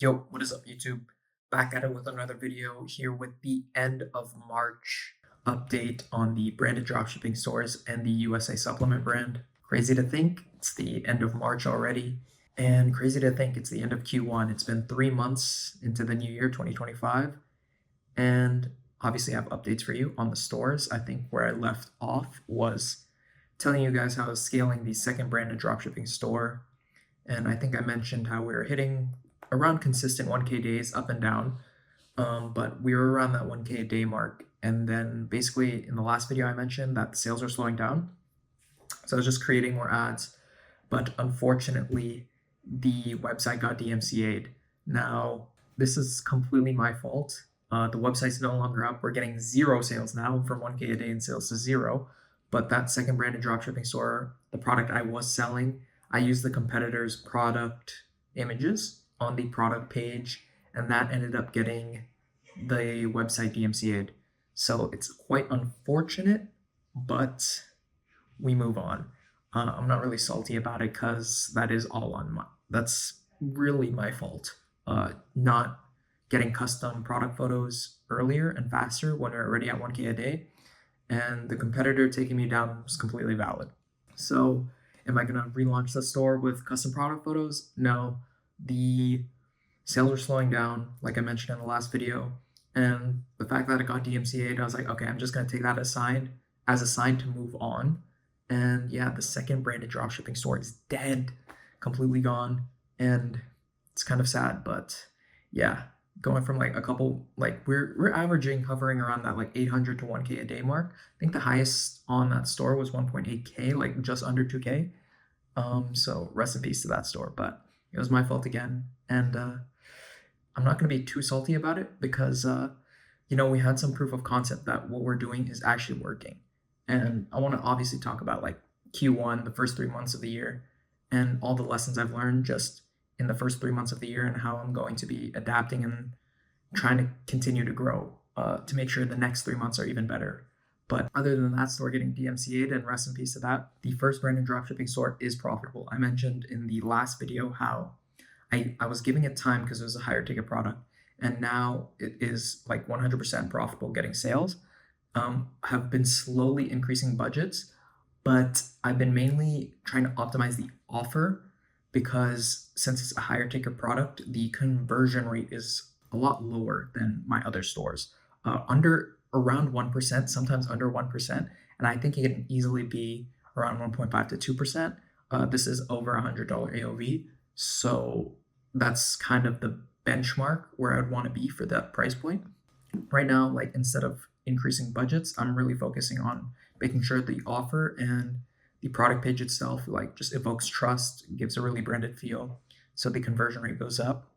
Yo, what is up, YouTube? Back at it with another video here with the end of March update on the branded dropshipping stores and the USA supplement brand. Crazy to think it's the end of March already, and crazy to think it's the end of Q1. It's been 3 months into the new year, 2025, and obviously I have updates for you on the stores. I think where I left off was telling you guys how I was scaling the second branded dropshipping store, and I think I mentioned how we were hitting around consistent 1K days up and down. But we were around that 1K a day mark. And then basically in the last video, I mentioned that the sales are slowing down. So I was just creating more ads. But unfortunately, the website got DMCA'd. Now, this is completely my fault. The website's no longer up. We're getting zero sales now, from 1K a day in sales to zero. But that second branded dropshipping store, the product I was selling, I used the competitor's product images on the product page, and that ended up getting the website DMCA'd. So it's quite unfortunate, but we move on. I'm not really salty about it because that's really my fault. Not getting custom product photos earlier and faster when we're already at 1K a day, and the competitor taking me down was completely valid. So am I going to relaunch the store with custom product photos? No. The sales are slowing down, like I mentioned in the last video. And the fact that it got DMCA'd, I was like, okay, I'm just going to take that as a sign to move on. And yeah, the second branded dropshipping store is dead, completely gone. And it's kind of sad, but yeah, going from like a couple, like we're averaging hovering around that like 800 to 1K a day mark. I think the highest on that store was 1.8K, like just under 2K. So rest in peace to that store, but it was my fault again. And I'm not going to be too salty about it because, we had some proof of concept that what we're doing is actually working. And I want to obviously talk about like Q1, the first 3 months of the year, and all the lessons I've learned just in the first 3 months of the year, and how I'm going to be adapting and trying to continue to grow to make sure the next 3 months are even better. But other than that store getting DMCA'd, and rest in peace to that, the first branded dropshipping store is profitable. I mentioned in the last video how I was giving it time because it was a higher ticket product, and now it is like 100% profitable getting sales. Have been slowly increasing budgets, but I've been mainly trying to optimize the offer because since it's a higher ticket product, the conversion rate is a lot lower than my other stores. Under around 1%, sometimes under 1%, and I think it can easily be around 1.5 to 2%. This is over $100 AOV, so that's kind of the benchmark where I'd want to be for that price point. Right now, like instead of increasing budgets, I'm really focusing on making sure the offer and the product page itself like just evokes trust, gives a really branded feel, so the conversion rate goes up.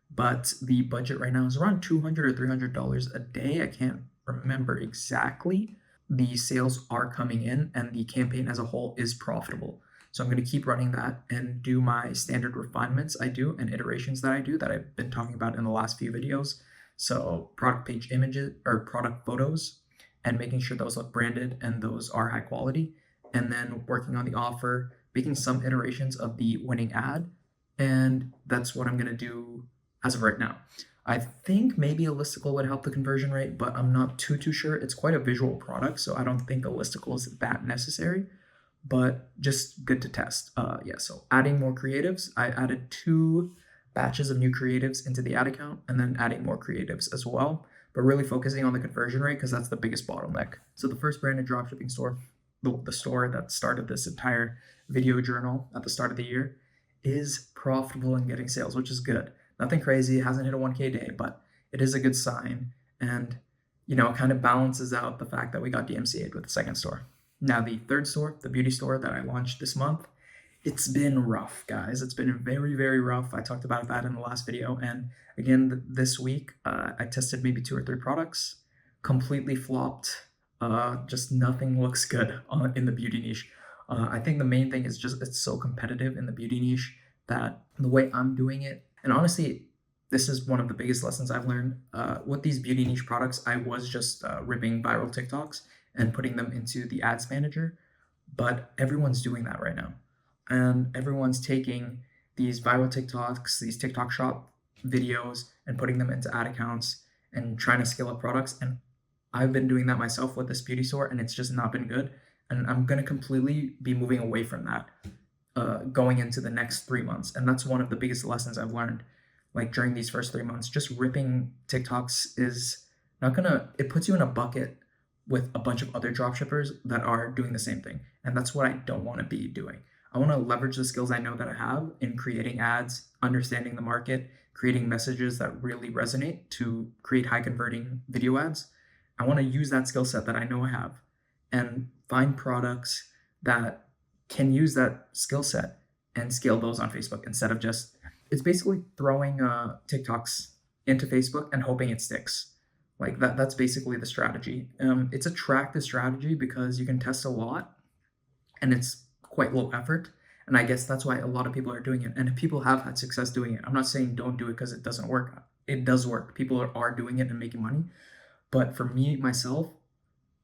But the budget right now is around $200 or $300 a day. I can't remember exactly. The sales are coming in and the campaign as a whole is profitable. So I'm going to keep running that and do my standard refinements I do and iterations that I do that I've been talking about in the last few videos. So product page images or product photos, and making sure those look branded and those are high quality. And then working on the offer, making some iterations of the winning ad. And that's what I'm going to do as of right now. I think maybe a listicle would help the conversion rate, but I'm not too sure. It's quite a visual product, so I don't think a listicle is that necessary, but just good to test. So adding more creatives. I added 2 batches of new creatives into the ad account, and then adding more creatives as well, but really focusing on the conversion rate because that's the biggest bottleneck. So the first branded dropshipping store, the store that started this entire video journal at the start of the year, is profitable and getting sales, which is good. Nothing crazy, it hasn't hit a 1K day, but it is a good sign. And, it kind of balances out the fact that we got DMCA'd with the second store. Now, the third store, the beauty store that I launched this month, it's been rough, guys. It's been very, very rough. I talked about that in the last video. And again, this week, I tested maybe 2 or 3 products, completely flopped. Just nothing looks good in the beauty niche. I think the main thing is just it's so competitive in the beauty niche that the way I'm doing it, and honestly, this is one of the biggest lessons I've learned with these beauty niche products. I was just ripping viral TikToks and putting them into the ads manager, but everyone's doing that right now. And everyone's taking these viral TikToks, these TikTok shop videos and putting them into ad accounts and trying to scale up products. And I've been doing that myself with this beauty store, and it's just not been good. And I'm going to completely be moving away from that going into the next 3 months. And that's one of the biggest lessons I've learned, like during these first 3 months. Just ripping TikToks is not gonna, it puts you in a bucket with a bunch of other dropshippers that are doing the same thing. And that's what I don't want to be doing. I want to leverage the skills I know that I have in creating ads, understanding the market, creating messages that really resonate to create high converting video ads. I want to use that skill set that I know I have and find products that can use that skill set and scale those on Facebook instead of just, it's basically throwing TikToks into Facebook and hoping it sticks. Like that's basically the strategy. It's a attractive strategy because you can test a lot and it's quite low effort. And I guess that's why a lot of people are doing it. And if people have had success doing it, I'm not saying don't do it because it doesn't work. It does work. People are doing it and making money. But for me, myself,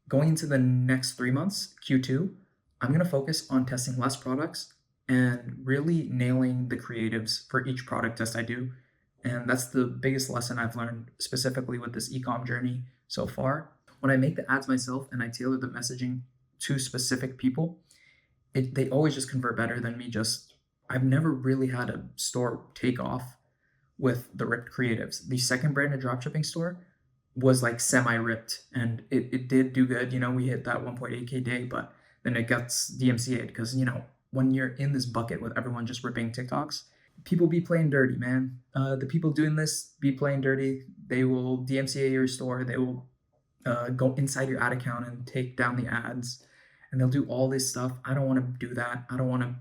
going into the next 3 months, Q2, I'm going to focus on testing less products and really nailing the creatives for each product test I do. And that's the biggest lesson I've learned specifically with this ecom journey so far. When I make the ads myself and I tailor the messaging to specific people, they always just convert better than me. I've never really had a store take off with the ripped creatives. The second branded dropshipping store was like semi-ripped, and it did do good. We hit that 1.8K day, but then it gets DMCA'd because, when you're in this bucket with everyone just ripping TikToks, people be playing dirty, man. The people doing this be playing dirty. They will DMCA your store. They will go inside your ad account and take down the ads, and they'll do all this stuff. I don't want to do that. I don't want to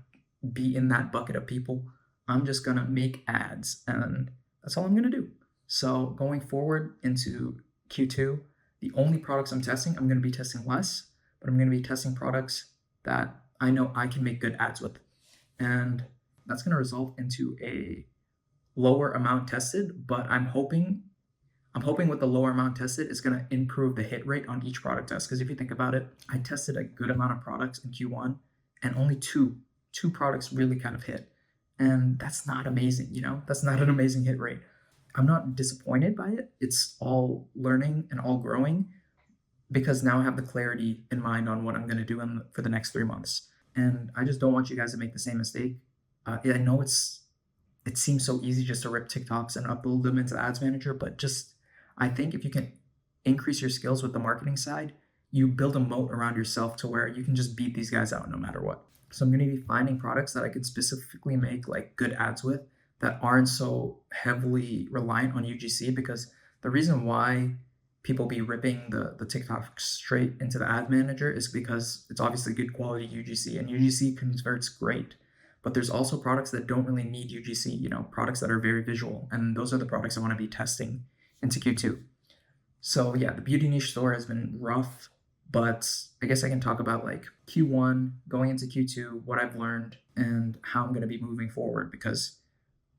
be in that bucket of people. I'm just going to make ads, and that's all I'm going to do. So going forward into Q2, the only products I'm testing, I'm going to be testing less, but I'm going to be testing products that I know I can make good ads with. And that's going to result into a lower amount tested, but I'm hoping with the lower amount tested, it's going to improve the hit rate on each product test. Because if you think about it, I tested a good amount of products in Q1 and only two products really kind of hit. And that's not amazing, that's not an amazing hit rate. I'm not disappointed by it. It's all learning and all growing because now I have the clarity in mind on what I'm going to do for the next 3 months. And I just don't want you guys to make the same mistake. I know it seems so easy just to rip TikToks and upload them into Ads Manager, but I think if you can increase your skills with the marketing side, you build a moat around yourself to where you can just beat these guys out no matter what. So I'm going to be finding products that I could specifically make like good ads with that aren't so heavily reliant on UGC, because the reason why people be ripping the TikTok straight into the ad manager is because it's obviously good quality UGC, and UGC converts great. But there's also products that don't really need UGC, products that are very visual. And those are the products I want to be testing into Q2. So yeah, the beauty niche store has been rough, but I guess I can talk about like Q1 going into Q2, what I've learned and how I'm going to be moving forward, because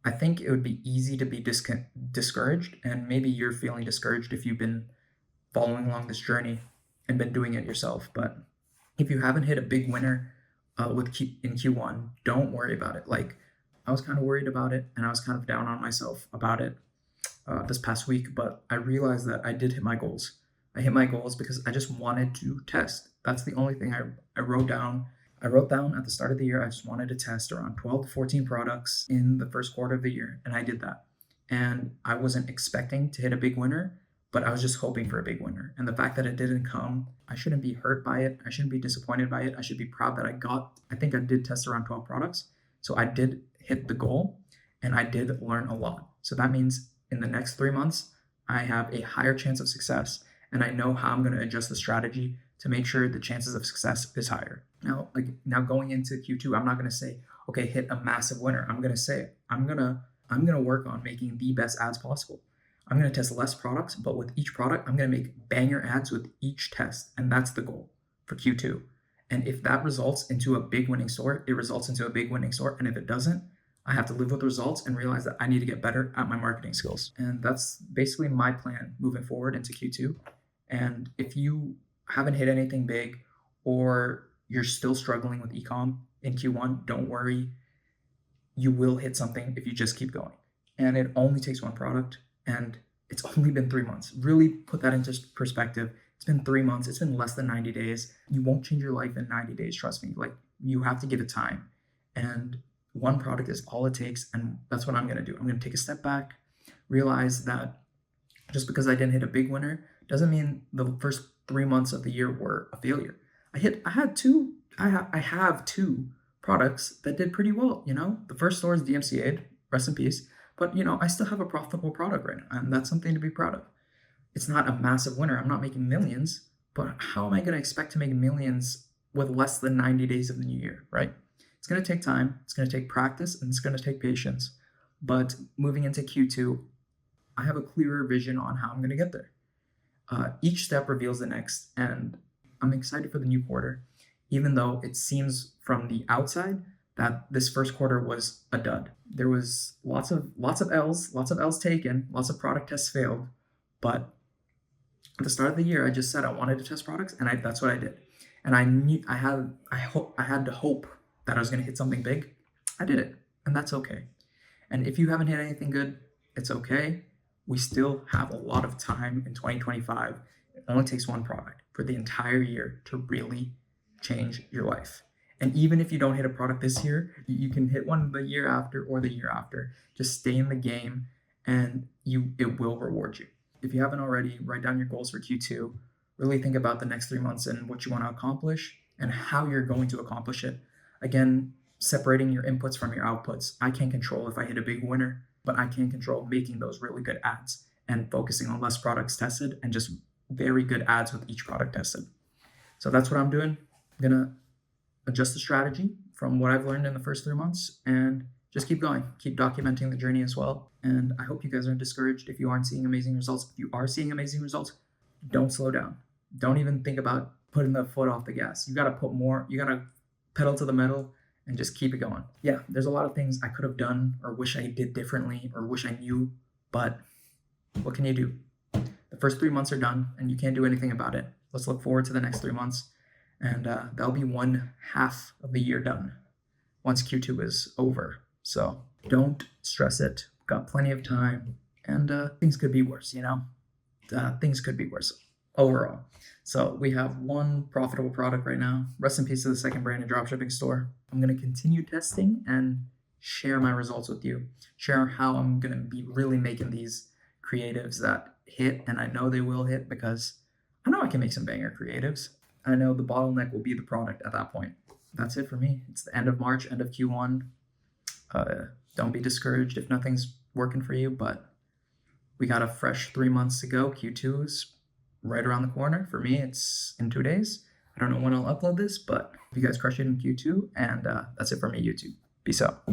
I think it would be easy to be discouraged, and maybe you're feeling discouraged if you've been following along this journey and been doing it yourself. But if you haven't hit a big winner in Q1, don't worry about it. Like, I was kind of worried about it, and I was kind of down on myself about it this past week, but I realized that I did hit my goals. I hit my goals because I just wanted to test. That's the only thing I wrote down. I wrote down at the start of the year, I just wanted to test around 12 to 14 products in the first quarter of the year, and I did that. And I wasn't expecting to hit a big winner, but I was just hoping for a big winner. And the fact that it didn't come, I shouldn't be hurt by it. I shouldn't be disappointed by it. I should be proud that I think I did test around 12 products. So I did hit the goal, and I did learn a lot. So that means in the next 3 months, I have a higher chance of success, and I know how I'm going to adjust the strategy to make sure the chances of success is higher. Now going into Q2, I'm not going to say, okay, hit a massive winner. I'm going to say, I'm going to work on making the best ads possible. I'm going to test less products, but with each product, I'm going to make banger ads with each test. And that's the goal for Q2. And if that results into a big winning store, it results into a big winning store. And if it doesn't, I have to live with the results and realize that I need to get better at my marketing skills. And that's basically my plan moving forward into Q2. And if you haven't hit anything big, or you're still struggling with ecom in Q1, don't worry. You will hit something if you just keep going. and it only takes one product, and it's only been 3 months. Really put that into perspective. It's been 3 months. It's been less than 90 days. You won't change your life in 90 days. Trust me. Like, you have to give it time. And one product is all it takes. And that's what I'm going to do. I'm going to take a step back, realize that just because I didn't hit a big winner doesn't mean the first 3 months of the year were a failure. I have two products that did pretty well. The first store is DMCA, rest in peace. But I still have a profitable product right now, and that's something to be proud of. It's not a massive winner. I'm not making millions, but how am I going to expect to make millions with less than 90 days of the new year, right? It's going to take time, it's going to take practice, and it's going to take patience. But moving into Q2, I have a clearer vision on how I'm going to get there. Each step reveals the next, and I'm excited for the new quarter, even though it seems from the outside that this first quarter was a dud. There was lots of L's taken, lots of product tests failed, but at the start of the year, I just said I wanted to test products, and that's what I did. And I knew I had to hope that I was going to hit something big. I did it, and that's okay. And if you haven't hit anything good, it's okay. We still have a lot of time in 2025. It only takes one product for the entire year to really change your life. And even if you don't hit a product this year, you can hit one the year after or the year after. Just stay in the game, and it will reward you. If you haven't already, write down your goals for Q2. Really think about the next 3 months and what you want to accomplish and how you're going to accomplish it. Again, separating your inputs from your outputs. I can't control if I hit a big winner, but I can control making those really good ads and focusing on less products tested and just very good ads with each product tested. So that's what I'm doing. I'm going to adjust the strategy from what I've learned in the first 3 months and just keep going, keep documenting the journey as well. And I hope you guys aren't discouraged if you aren't seeing amazing results. If you are seeing amazing results, don't slow down. Don't even think about putting the foot off the gas. You got to pedal to the metal and just keep it going. Yeah, there's a lot of things I could have done or wish I did differently or wish I knew, but what can you do? The first 3 months are done and you can't do anything about it. Let's look forward to the next 3 months, and that'll be one half of the year done once Q2 is over. So don't stress it. Got plenty of time, and things could be worse, things could be worse overall. So we have one profitable product right now. Rest in peace to the second branded dropshipping store. I'm going to continue testing and share my results with you. Share how I'm going to be really making these creatives that hit, and I know they will hit because I know I can make some banger creatives. I know the bottleneck will be the product at that point. That's it for me. It's the end of March, end of Q1. Don't be discouraged if nothing's working for you, but we got a fresh 3 months to go. Q2 is right around the corner. For me, it's in 2 days. I don't know when I'll upload this, but you guys crush it in Q2, and that's it for me, YouTube. Peace out.